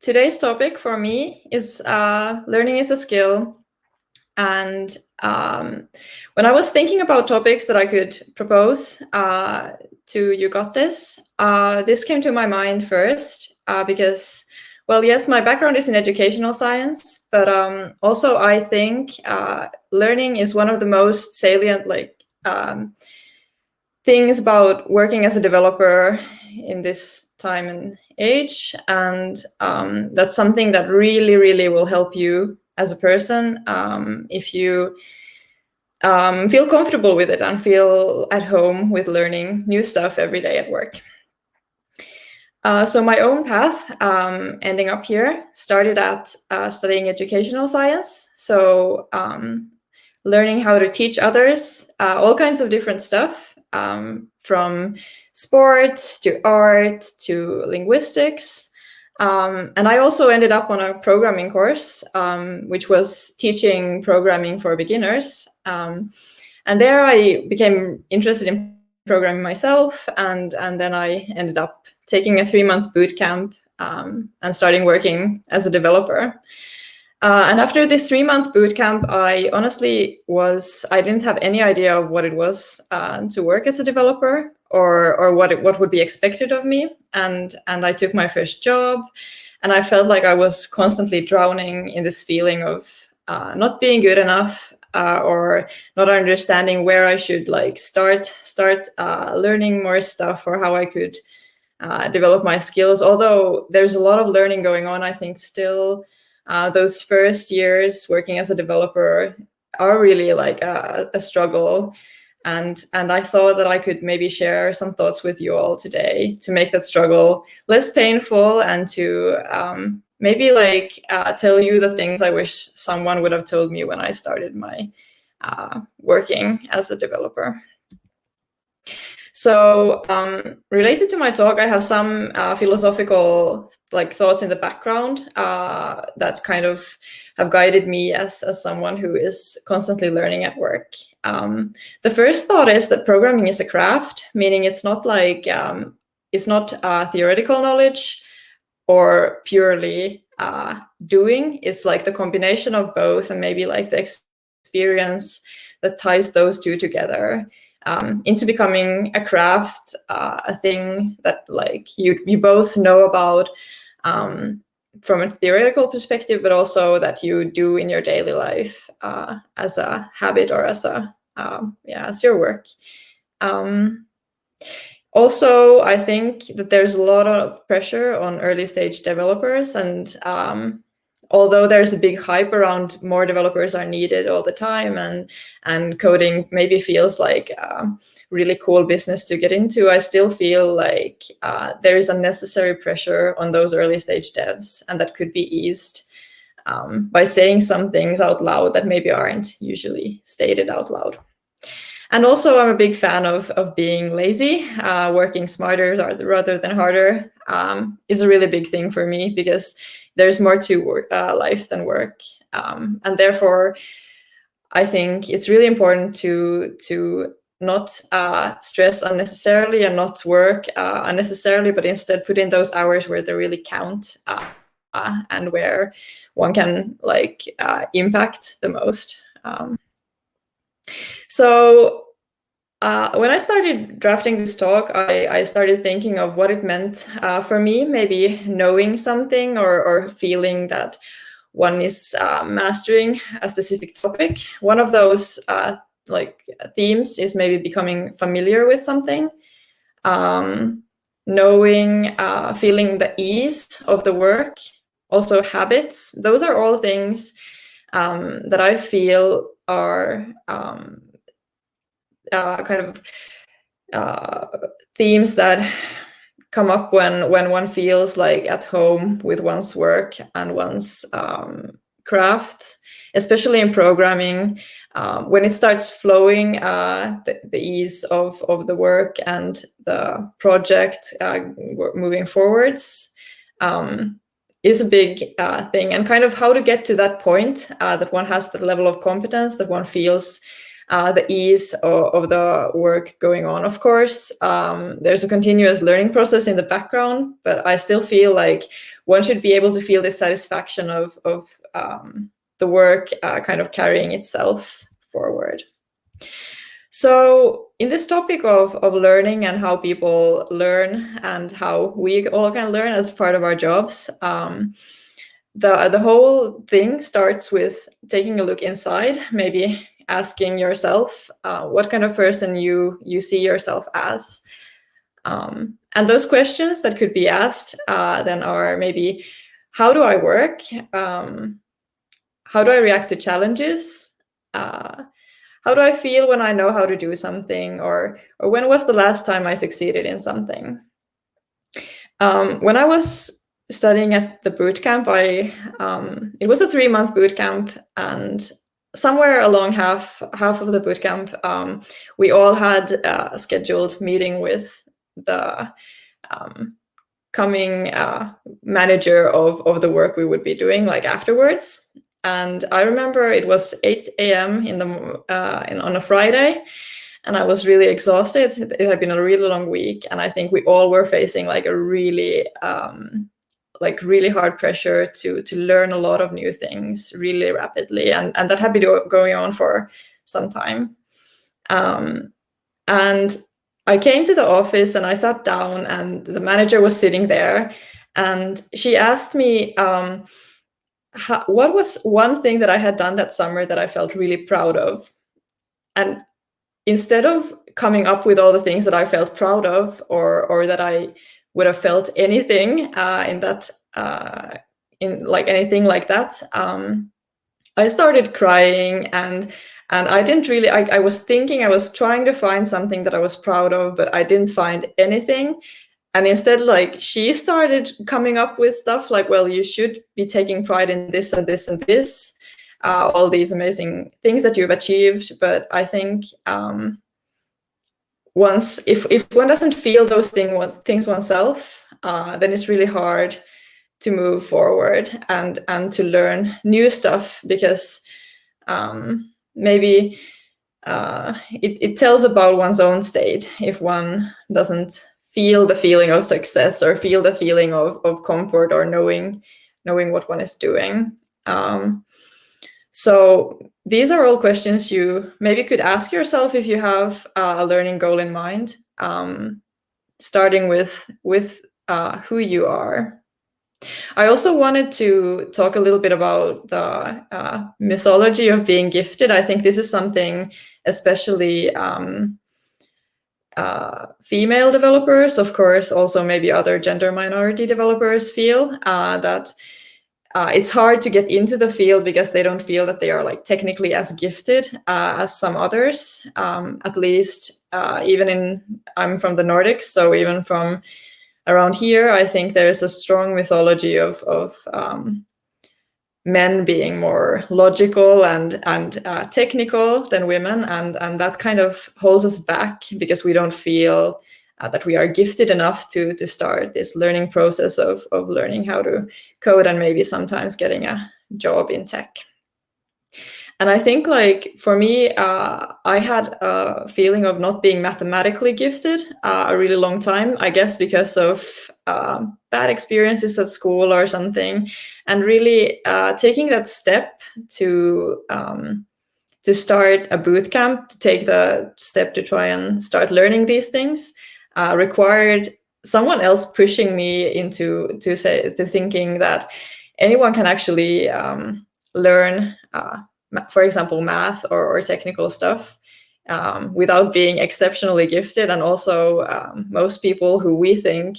today's topic for me is learning is a skill. And when I was thinking about topics that I could propose to You Got This, this came to my mind first because, well, yes, my background is in educational science, but also I think learning is one of the most salient things about working as a developer in this time and age. And that's something that really, really will help you as a person if you feel comfortable with it and feel at home with learning new stuff every day at work. So my own path ending up here started at studying educational science. So learning how to teach others all kinds of different stuff, from sports to art to linguistics. And I also ended up on a programming course, which was teaching programming for beginners. And there I became interested in programming myself. And then I ended up taking a 3-month boot camp and starting working as a developer. And after this 3-month boot camp, I honestly I didn't have any idea of what it was to work as a developer or what would be expected of me. And I took my first job, and I felt like I was constantly drowning in this feeling of not being good enough or not understanding where I should start learning more stuff or how I could develop my skills. Although there's a lot of learning going on, I think still those first years working as a developer are really like a struggle. And I thought that I could maybe share some thoughts with you all today to make that struggle less painful and to maybe tell you the things I wish someone would have told me when I started my working as a developer. So related to my talk, I have some philosophical thoughts in the background that kind of have guided me as someone who is constantly learning at work. The first thought is that programming is a craft, meaning it's not theoretical knowledge or purely doing. It's like the combination of both, and maybe like the experience that ties those two together into becoming a craft, a thing that you both know about from a theoretical perspective, but also that you do in your daily life as a habit or as your work. Also, I think that there's a lot of pressure on early stage developers, and although there's a big hype around more developers are needed all the time, and coding maybe feels like a really cool business to get into, I still feel like there is unnecessary pressure on those early stage devs, and that could be eased by saying some things out loud that maybe aren't usually stated out loud. And also, I'm a big fan of being lazy. Working smarter rather than harder is a really big thing for me, because there's more to life than work. And therefore, I think it's really important to not stress unnecessarily and not work unnecessarily, but instead put in those hours where they really count and where one can impact the most. So when I started drafting this talk, I started thinking of what it meant for me, maybe knowing something or feeling that one is mastering a specific topic. One of those themes is maybe becoming familiar with something, knowing, feeling the ease of the work, also habits. Those are all things that I feel are themes that come up when one feels like at home with one's work and one's craft, especially in programming, when it starts flowing, the ease of the work and the project moving forwards is a big thing, and kind of how to get to that point that one has the level of competence that one feels the ease of the work going on. Of course, there's a continuous learning process in the background, but I still feel like one should be able to feel the satisfaction of the work kind of carrying itself forward. So in this topic of learning and how people learn and how we all can learn as part of our jobs, the whole thing starts with taking a look inside, maybe asking yourself what kind of person you see yourself as. And those questions that could be asked then are maybe, how do I work? How do I react to challenges? How do I feel when I know how to do something? Or when was the last time I succeeded in something? When I was studying at the boot camp, it was a 3-month boot camp, and somewhere along half of the boot camp, we all had a scheduled meeting with the coming manager of the work we would be doing, like afterwards. And I remember it was 8 a.m. On a Friday, and I was really exhausted. It had been a really long week, and I think we all were facing like a really hard pressure to learn a lot of new things really rapidly, and that had been going on for some time. And I came to the office and I sat down, and the manager was sitting there, and she asked me, what was one thing that I had done that summer that I felt really proud of? And instead of coming up with all the things that I felt proud of, or that I would have felt anything in anything like that, I started crying, and I didn't really. I was thinking, I was trying to find something that I was proud of, but I didn't find anything. And instead, like, she started coming up with stuff like, well, you should be taking pride in this and this and this, all these amazing things that you've achieved. But I think if one doesn't feel those things oneself, then it's really hard to move forward and to learn new stuff, because maybe it tells about one's own state if one doesn't feel the feeling of success, or feel the feeling of comfort, or knowing what one is doing. So these are all questions you maybe could ask yourself if you have a learning goal in mind, starting with who you are. I also wanted to talk a little bit about the mythology of being gifted. I think this is something especially female developers, of course, also maybe other gender minority developers feel that it's hard to get into the field because they don't feel that they are like technically as gifted as some others. At least I'm from the Nordics, so even from around here, I think there's a strong mythology of men being more logical and technical than women, and that kind of holds us back because we don't feel that we are gifted enough to start this learning process of learning how to code, and maybe sometimes getting a job in tech. And I think, like, for me, I had a feeling of not being mathematically gifted a really long time, I guess because of bad experiences at school or something. And really taking that step to start a boot camp, to take the step to try and start learning these things, required someone else pushing me into thinking that anyone can actually learn for example, math or technical stuff without being exceptionally gifted. And also most people who we think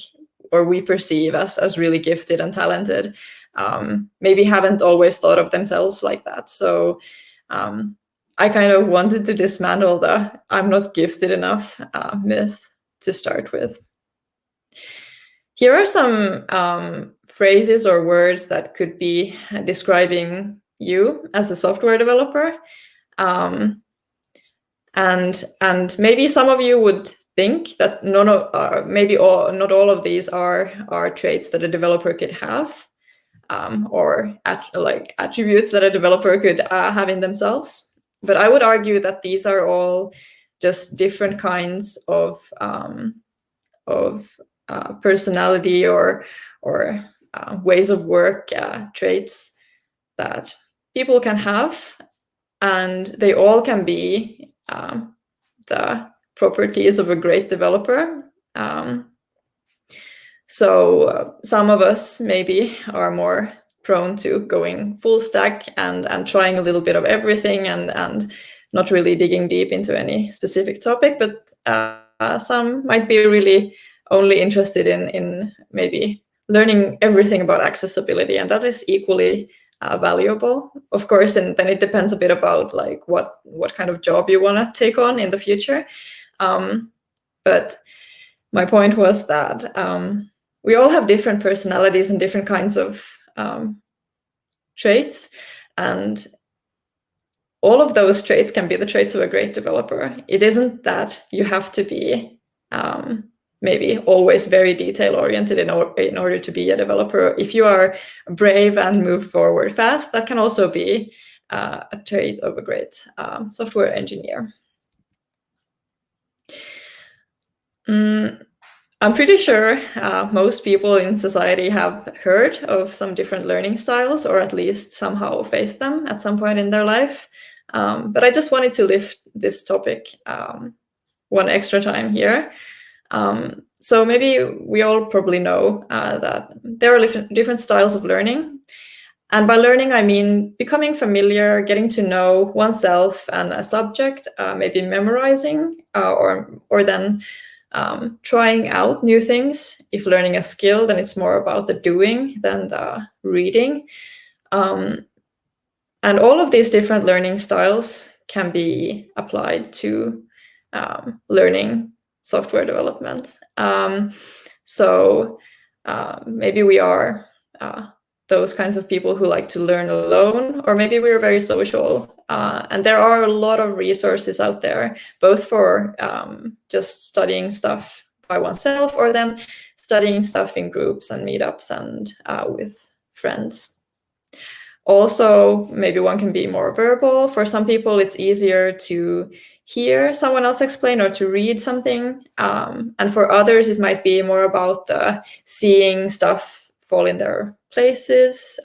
or we perceive as really gifted and talented maybe haven't always thought of themselves like that. So I kind of wanted to dismantle the I'm not gifted enough myth to start with. Here are some phrases or words that could be describing you as a software developer, and maybe some of you would think that not all of these are traits that a developer could have, or attributes that a developer could have in themselves. But I would argue that these are all just different kinds of personality or ways of work, traits that people can have, and they all can be the properties of a great developer. So some of us maybe are more prone to going full stack and trying a little bit of everything and not really digging deep into any specific topic, but some might be really only interested in maybe learning everything about accessibility, and that is equally valuable, of course. And then it depends a bit about like what kind of job you want to take on in the future. But my point was that we all have different personalities and different kinds of traits, and all of those traits can be the traits of a great developer. It isn't that you have to be maybe always very detail oriented in order to be a developer. If you are brave and move forward fast, that can also be a trait of a great software engineer. I'm pretty sure most people in society have heard of some different learning styles, or at least somehow faced them at some point in their life. But I just wanted to lift this topic one extra time here. So maybe we all probably know that there are different styles of learning. And by learning, I mean becoming familiar, getting to know oneself and a subject, maybe memorizing, or then trying out new things. If learning a skill, then it's more about the doing than the reading. And all of these different learning styles can be applied to learning software development. So maybe we are those kinds of people who like to learn alone, or maybe we're very social. And there are a lot of resources out there, both for just studying stuff by oneself, or then studying stuff in groups and meetups and with friends. Also, maybe one can be more verbal. For some people, it's easier to hear someone else explain or to read something. And for others, it might be more about the seeing stuff fall in their places,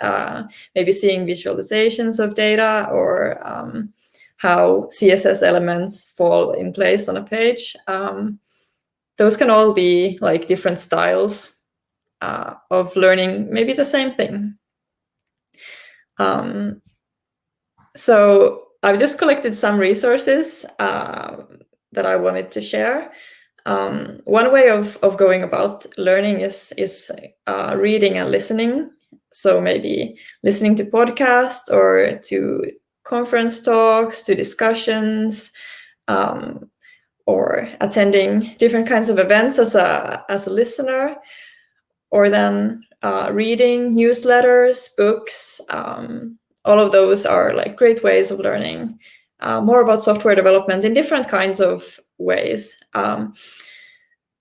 maybe seeing visualizations of data, or how CSS elements fall in place on a page. Those can all be like different styles of learning maybe the same thing. So I've just collected some resources that I wanted to share. One way of going about learning is reading and listening. So maybe listening to podcasts or to conference talks, to discussions, or attending different kinds of events as a listener, or then reading newsletters, books. All of those are like great ways of learning more about software development in different kinds of ways.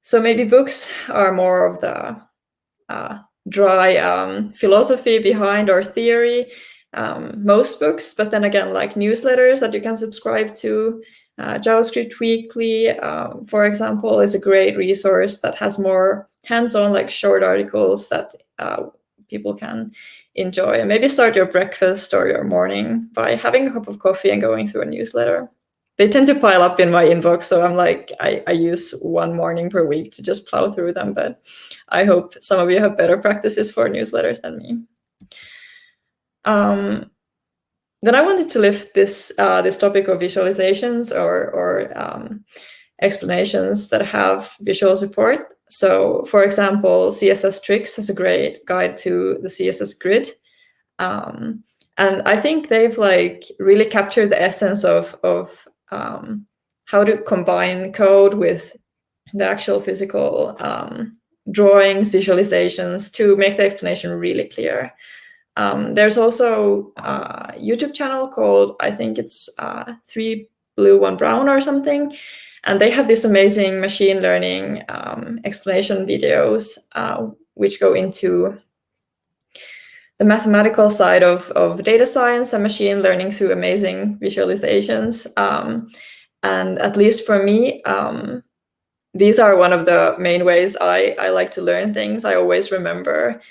So maybe books are more of the dry philosophy behind or theory, most books, but then again, like newsletters that you can subscribe to. JavaScript Weekly, for example, is a great resource that has more hands-on, like short articles that people can enjoy. And maybe start your breakfast or your morning by having a cup of coffee and going through a newsletter. They tend to pile up in my inbox, so I'm like, I use one morning per week to just plow through them, but I hope some of you have better practices for newsletters than me. Then I wanted to lift this topic of visualizations or explanations that have visual support. So, for example, CSS Tricks has a great guide to the CSS grid, and I think they've like really captured the essence of how to combine code with the actual physical drawings, visualizations to make the explanation really clear. There's also a YouTube channel called, I think it's 3 Blue 1 Brown or something, and they have this amazing machine learning explanation videos which go into the mathematical side of data science and machine learning through amazing visualizations. And at least for me, these are one of the main ways I like to learn things. I always remember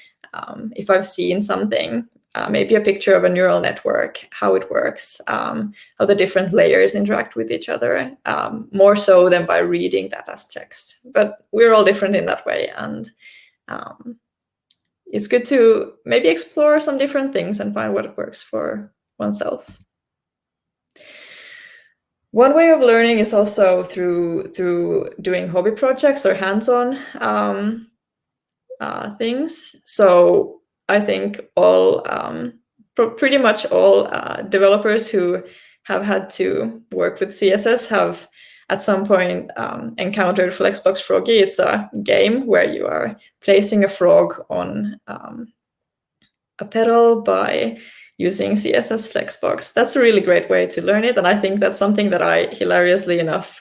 if I've seen something, maybe a picture of a neural network, how it works, how the different layers interact with each other, more so than by reading that as text. But we're all different in that way. And it's good to maybe explore some different things and find what works for oneself. One way of learning is also through doing hobby projects or hands-on things. So I think pretty much all developers who have had to work with CSS have at some point encountered Flexbox Froggy. It's a game where you are placing a frog on a pedal by using CSS Flexbox. That's a really great way to learn it. And I think that's something that I, hilariously enough,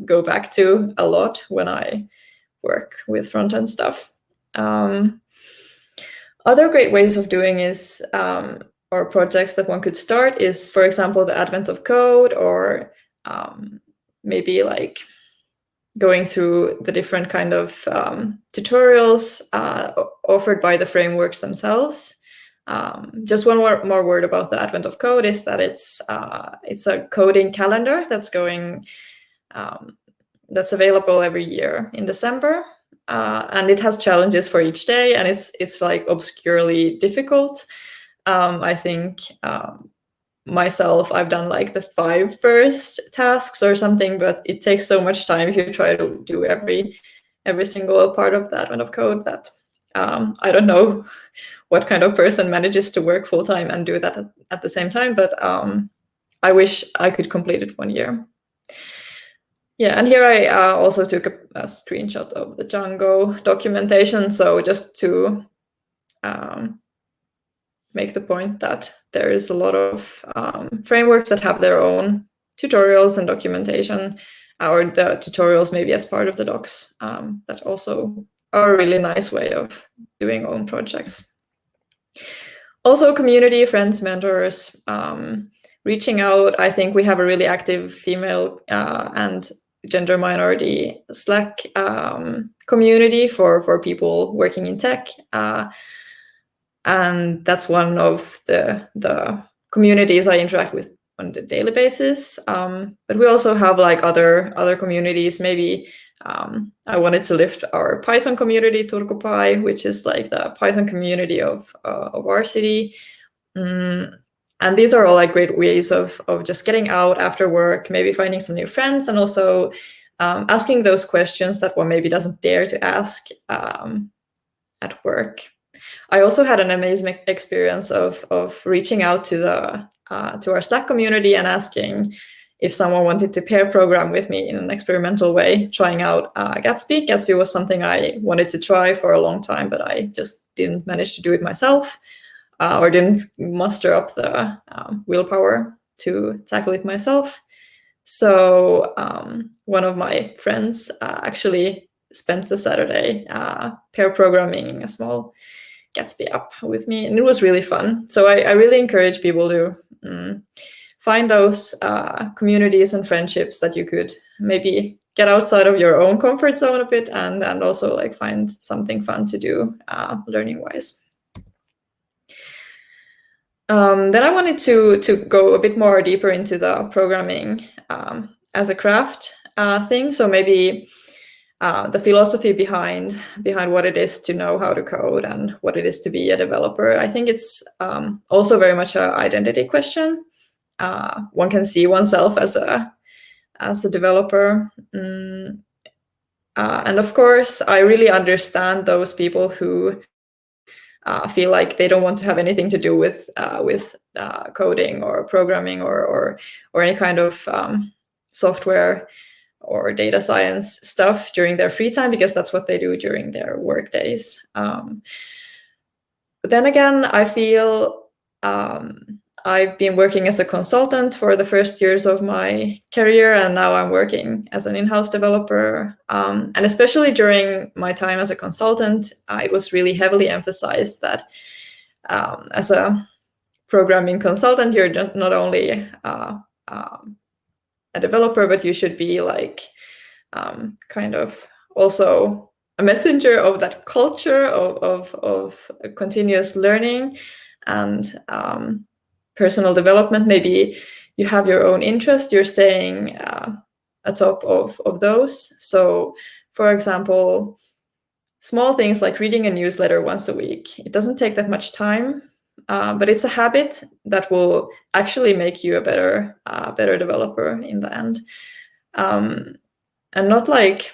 go back to a lot when I work with front-end stuff. Other great ways of doing is, or projects that one could start is, for example, the advent of code, or maybe like going through the different kind of tutorials offered by the frameworks themselves. Just one more word about the advent of code is that it's a coding calendar that's available every year in December, and it has challenges for each day, and it's like obscurely difficult. I think myself, I've done like the 5 first tasks or something, but it takes so much time if you try to do every single part of the advent of code that I don't know what kind of person manages to work full time and do that at the same time, but I wish I could complete it 1 year. Yeah, and here I also took a screenshot of the Django documentation, so just to make the point that there is a lot of frameworks that have their own tutorials and documentation, or the tutorials maybe as part of the docs, that also are a really nice way of doing own projects. Also, community, friends, mentors, reaching out. I think we have a really active female and gender minority Slack community for people working in tech. And that's one of the communities I interact with on a daily basis. But we also have like other communities. Maybe I wanted to lift our Python community, Turkupai, which is like the Python community of our city. And these are all like great ways of just getting out after work, maybe finding some new friends, and also asking those questions that one maybe doesn't dare to ask at work. I also had an amazing experience of reaching out to our Slack community and asking if someone wanted to pair program with me in an experimental way, trying out Gatsby. Gatsby was something I wanted to try for a long time, but I just didn't manage to do it myself, or didn't muster up the willpower to tackle it myself. So one of my friends actually spent the Saturday pair programming a small Gatsby app with me, and it was really fun. So I really encourage people to find those communities and friendships that you could maybe get outside of your own comfort zone a bit, and also like find something fun to do learning wise. Then I wanted to go a bit more deeper into the programming as a craft thing. So maybe the philosophy behind what it is to know how to code and what it is to be a developer. I think it's also very much an identity question. One can see oneself as a developer, and of course, I really understand those people who feel like they don't want to have anything to do with coding or programming or any kind of software or data science stuff during their free time, because that's what they do during their work days. But then again, I feel I've been working as a consultant for the first years of my career, and now I'm working as an in-house developer. And especially during my time as a consultant, it was really heavily emphasized that as a programming consultant, you're not only a developer, but you should be like kind of also a messenger of that culture of continuous learning and personal development. Maybe you have your own interest, you're staying atop of those. So, for example, small things like reading a newsletter once a week. It doesn't take that much time, but it's a habit that will actually make you a better developer in the end. And not like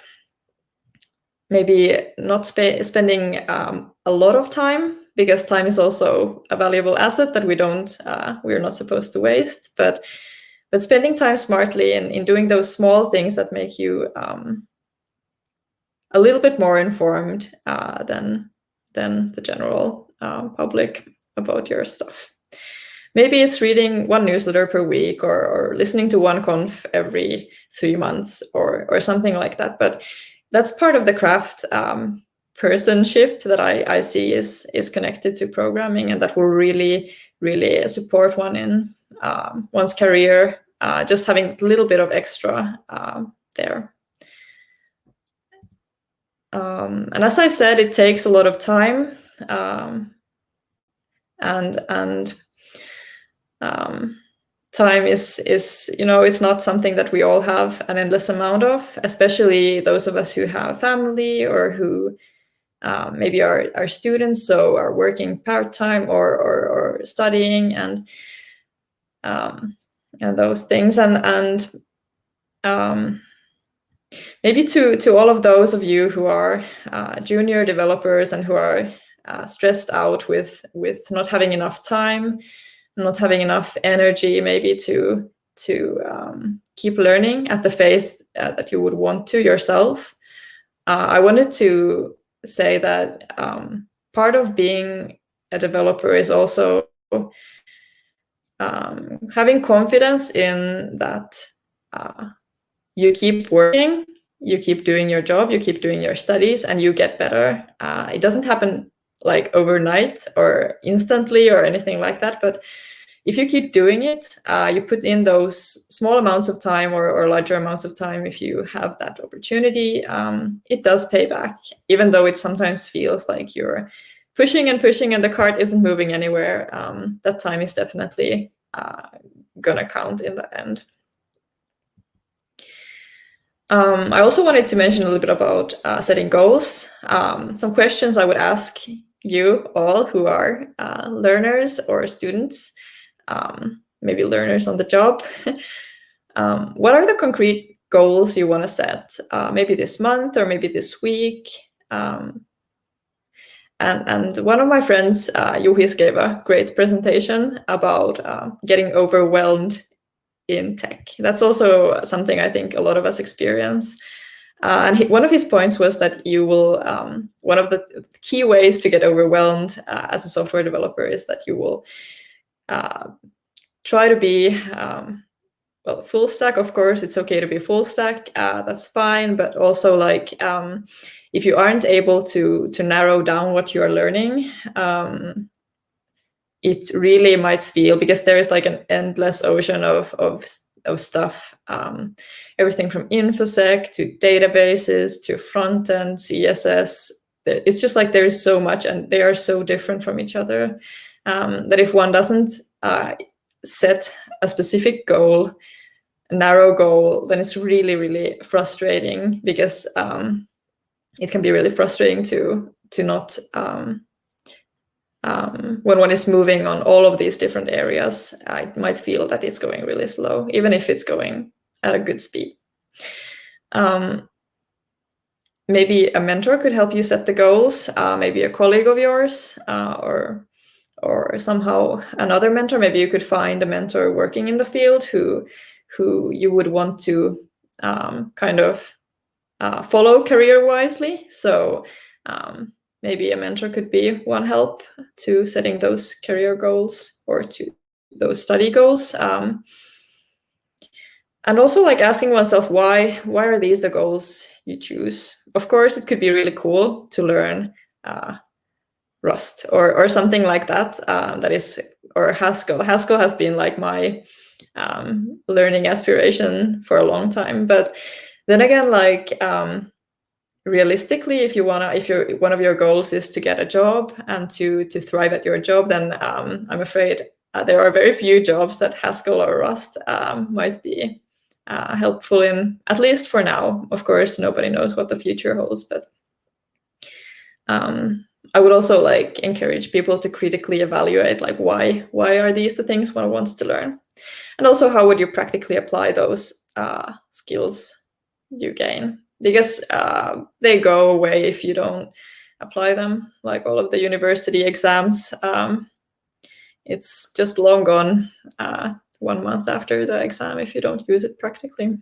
maybe not spending a lot of time, because time is also a valuable asset that we're not supposed to waste. But spending time smartly in doing those small things that make you a little bit more informed than the general public about your stuff. Maybe it's reading one newsletter per week, or listening to one conf every 3 months, or something like that. But that's part of the craft personship that I see is connected to programming, and that will really, really support one in one's career, just having a little bit of extra there. And as I said, it takes a lot of time, and time is it's not something that we all have an endless amount of, especially those of us who have family, or who maybe are students, so are working part-time or studying, and those things, and maybe to all of those of you who are junior developers and who are stressed out with not having enough time, not having enough energy, maybe to keep learning at the pace that you would want to yourself. I wanted to say that part of being a developer is also having confidence in that you keep working, you keep doing your job, you keep doing your studies, and you get better. It doesn't happen like overnight or instantly or anything like that, but if you keep doing it, you put in those small amounts of time or larger amounts of time, if you have that opportunity, it does pay back, even though it sometimes feels like you're pushing and pushing and the cart isn't moving anywhere. That time is definitely gonna count in the end. I also wanted to mention a little bit about setting goals. Some questions I would ask you all who are learners or students, maybe learners on the job. What are the concrete goals you want to set? Maybe this month or maybe this week. And one of my friends, Juhis, gave a great presentation about getting overwhelmed in tech. That's also something I think a lot of us experience. And one of his points was that you will, one of the key ways to get overwhelmed as a software developer is that you will try to be, well, full stack. Of course, it's okay to be full stack. That's fine. But also, like, if you aren't able to narrow down what you are learning, it really might feel, because there is like an endless ocean of stuff, everything from infosec to databases to front end CSS. It's just like there is so much, and they are so different from each other, that if one doesn't set a specific goal, a narrow goal, then it's really, really frustrating, because it can be really frustrating to not when one is moving on all of these different areas. I might feel that it's going really slow, even if it's going at a good speed. Maybe a mentor could help you set the goals, maybe a colleague of yours, or somehow another mentor. Maybe you could find a mentor working in the field who you would want to kind of follow career wisely. So maybe a mentor could be one help to setting those career goals or to those study goals. And also, like, asking oneself, why are these the goals you choose? Of course, it could be really cool to learn Rust or something like that. That is, or Haskell. Haskell has been like my learning aspiration for a long time. But then again, like realistically, if one of your goals is to get a job and to thrive at your job, then I'm afraid there are very few jobs that Haskell or Rust might be helpful in, at least for now. Of course, nobody knows what the future holds, but I would also like encourage people to critically evaluate, like why are these the things one wants to learn, and also how would you practically apply those skills you gain, because they go away if you don't apply them. Like all of the university exams, it's just long gone 1 month after the exam if you don't use it practically.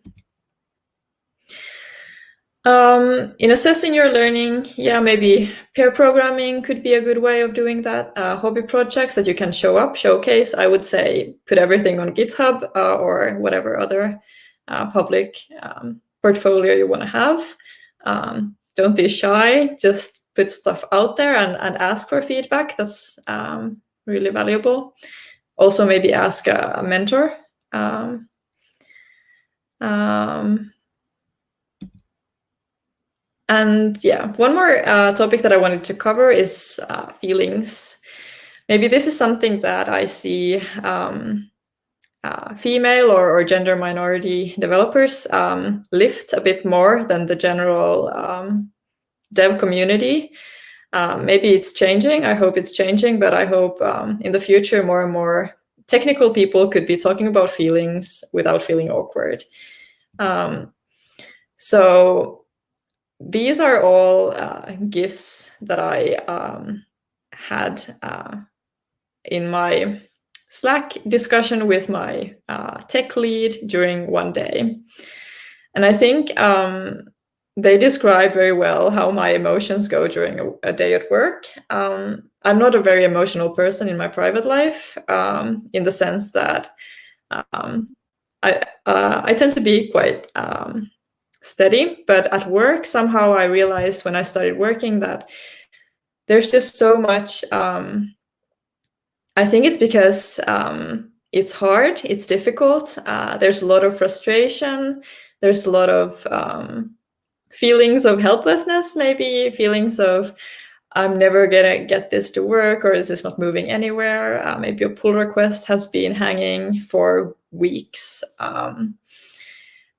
In assessing your learning, yeah, maybe pair programming could be a good way of doing that. Hobby projects that you can showcase. I would say put everything on GitHub or whatever other public portfolio you want to have. Don't be shy, just put stuff out there and ask for feedback. That's really valuable. Also, maybe ask a mentor. And yeah, one more topic that I wanted to cover is feelings. Maybe this is something that I see female or gender minority developers lift a bit more than the general dev community. Maybe it's changing. I hope it's changing, but I hope in the future more and more technical people could be talking about feelings without feeling awkward. So these are all gifts that I had in my Slack discussion with my tech lead during one day. And I think they describe very well how my emotions go during a day at work. I'm not a very emotional person in my private life, in the sense that I tend to be quite steady, but at work somehow I realized when I started working that there's just so much. I think it's because it's hard, it's difficult. There's a lot of frustration. There's a lot of feelings of helplessness, maybe feelings of I'm never gonna get this to work, or this is not moving anywhere. Maybe a pull request has been hanging for weeks.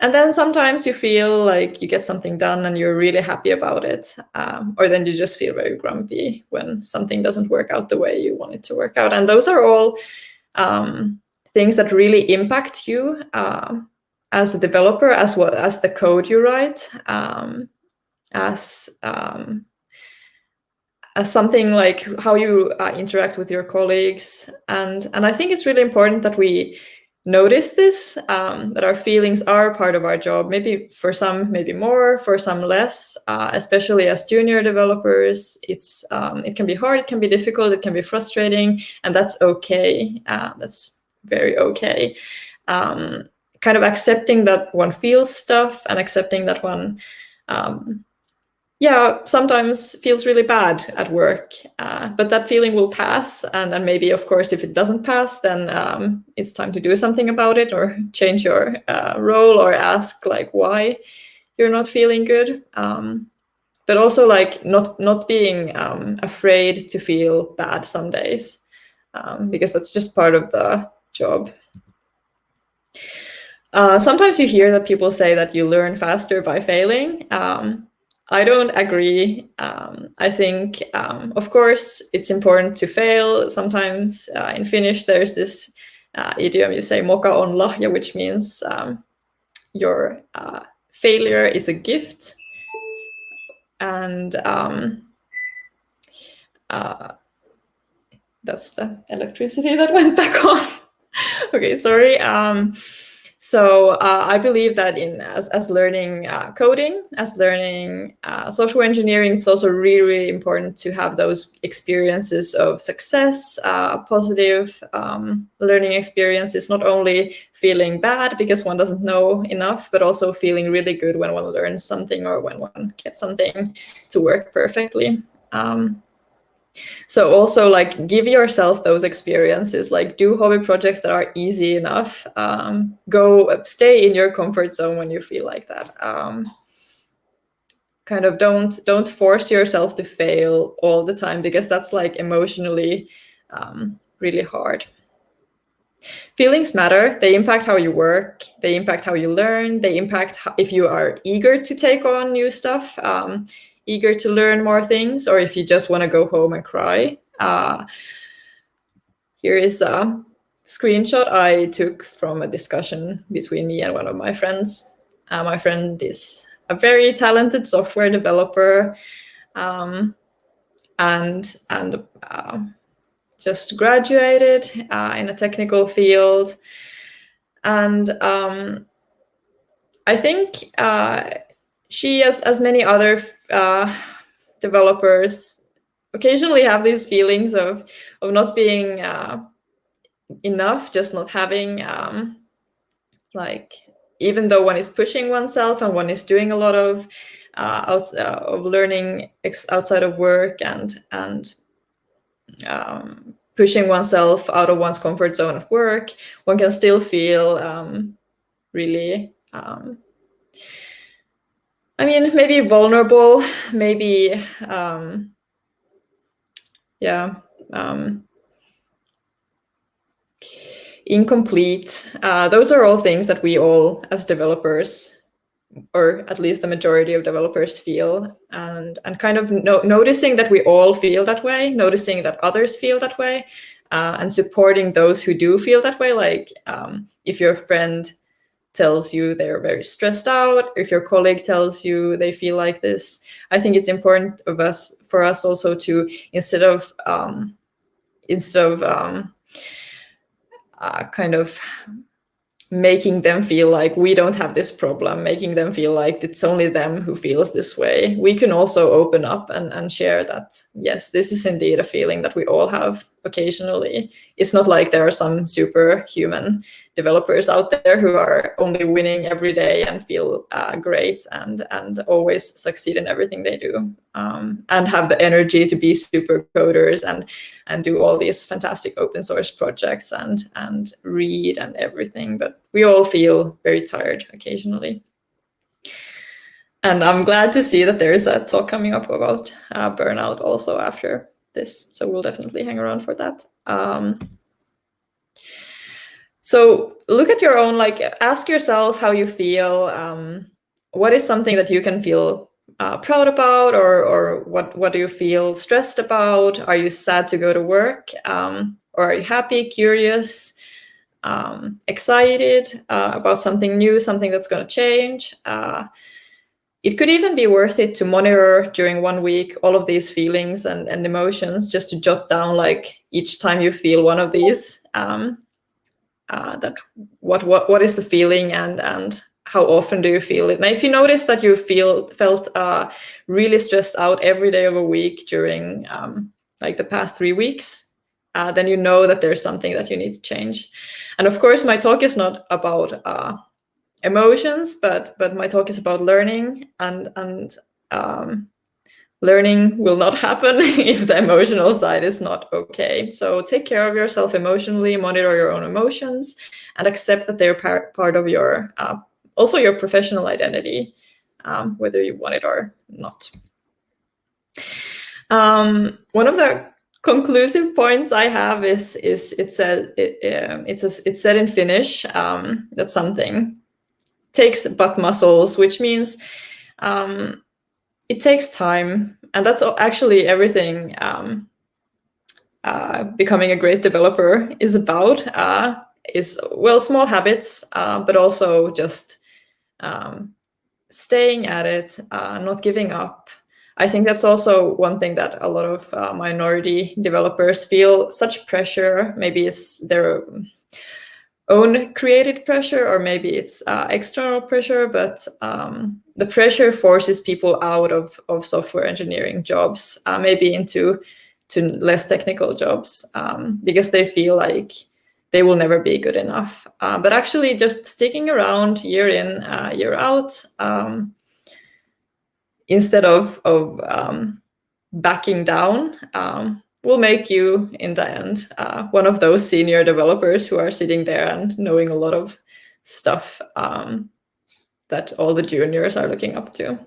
And then sometimes you feel like you get something done and you're really happy about it. Or then you just feel very grumpy when something doesn't work out the way you want it to work out. And those are all things that really impact you as a developer, as well as the code you write, as something like how you interact with your colleagues. And I think it's really important that we notice this, that our feelings are part of our job. Maybe for some, maybe more, for some less, especially as junior developers. It can be hard, it can be difficult, it can be frustrating, and that's okay. That's very okay. Kind of accepting that one feels stuff and accepting that one sometimes feels really bad at work, but that feeling will pass. And maybe, of course, if it doesn't pass, then it's time to do something about it, or change your role, or ask like why you're not feeling good. But also like not being afraid to feel bad some days, because that's just part of the job. Sometimes you hear that people say that you learn faster by failing. I don't agree. I think, of course, it's important to fail. Sometimes in Finnish, there's this idiom, you say moka on lahja, which means your failure is a gift. And that's the electricity that went back on. Okay, sorry. So I believe that as learning coding, as learning software engineering, it's also really, really important to have those experiences of success, positive learning experiences, not only feeling bad because one doesn't know enough, but also feeling really good when one learns something or when one gets something to work perfectly. So also like give yourself those experiences, like do hobby projects that are easy enough. Go stay in your comfort zone when you feel like that. Kind of don't force yourself to fail all the time, because that's like emotionally really hard. Feelings matter. They impact how you work. They impact how you learn. They impact if you are eager to take on new stuff, eager to learn more things, or if you just want to go home and cry. Here is a screenshot I took from a discussion between me and one of my friends. My friend is a very talented software developer, and just graduated in a technical field. And I think she, as many other developers, occasionally have these feelings of not being enough, just not having like, even though one is pushing oneself and one is doing a lot of learning outside of work and pushing oneself out of one's comfort zone at work, one can still feel really, I mean, maybe vulnerable, maybe, incomplete. Those are all things that we all, as developers, or at least the majority of developers, feel, and kind of noticing that we all feel that way, noticing that others feel that way, and supporting those who do feel that way. Like if your friend tells you they're very stressed out, if your colleague tells you they feel like this, I think it's important for us also to, instead of kind of making them feel like we don't have this problem, making them feel like it's only them who feels this way, we can also open up and share that, yes, this is indeed a feeling that we all have occasionally. It's not like there are some superhuman developers out there who are only winning every day and feel great and always succeed in everything they do, and have the energy to be super coders and do all these fantastic open source projects and read and everything. But we all feel very tired occasionally. And I'm glad to see that there is a talk coming up about burnout also after this. So we'll definitely hang around for that. So look at your own, like, ask yourself how you feel. What is something that you can feel proud about, or what do you feel stressed about? Are you sad to go to work? Or are you happy, curious, excited about something new, something that's going to change? It could even be worth it to monitor during 1 week all of these feelings and emotions, just to jot down, like, each time you feel one of these, that what is the feeling and how often do you feel it? Now, if you notice that you felt really stressed out every day of a week during like the past 3 weeks, then you know that there's something that you need to change. And of course, my talk is not about emotions, but my talk is about learning, and learning will not happen if the emotional side is not okay. So take care of yourself emotionally, monitor your own emotions, and accept that they're part of your also your professional identity, whether you want it or not. One of the conclusive points I have is it said in Finnish that something takes butt muscles, which means it takes time, and that's actually everything becoming a great developer is about. Is, well, small habits, but also just staying at it, not giving up. I think that's also one thing that a lot of minority developers feel such pressure. Maybe it's their own created pressure, or maybe it's external pressure, but the pressure forces people out of software engineering jobs, maybe into less technical jobs, because they feel like they will never be good enough. But actually just sticking around year in, year out, instead of backing down will make you, in the end, one of those senior developers who are sitting there and knowing a lot of stuff that all the juniors are looking up to.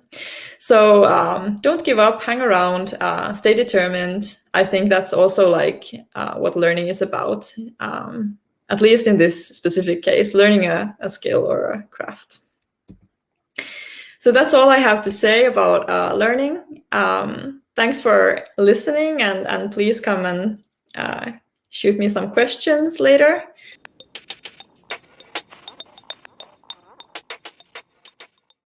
So don't give up, hang around, stay determined. I think that's also like what learning is about, at least in this specific case, learning a skill or a craft. So that's all I have to say about learning. Thanks for listening, and please come and shoot me some questions later.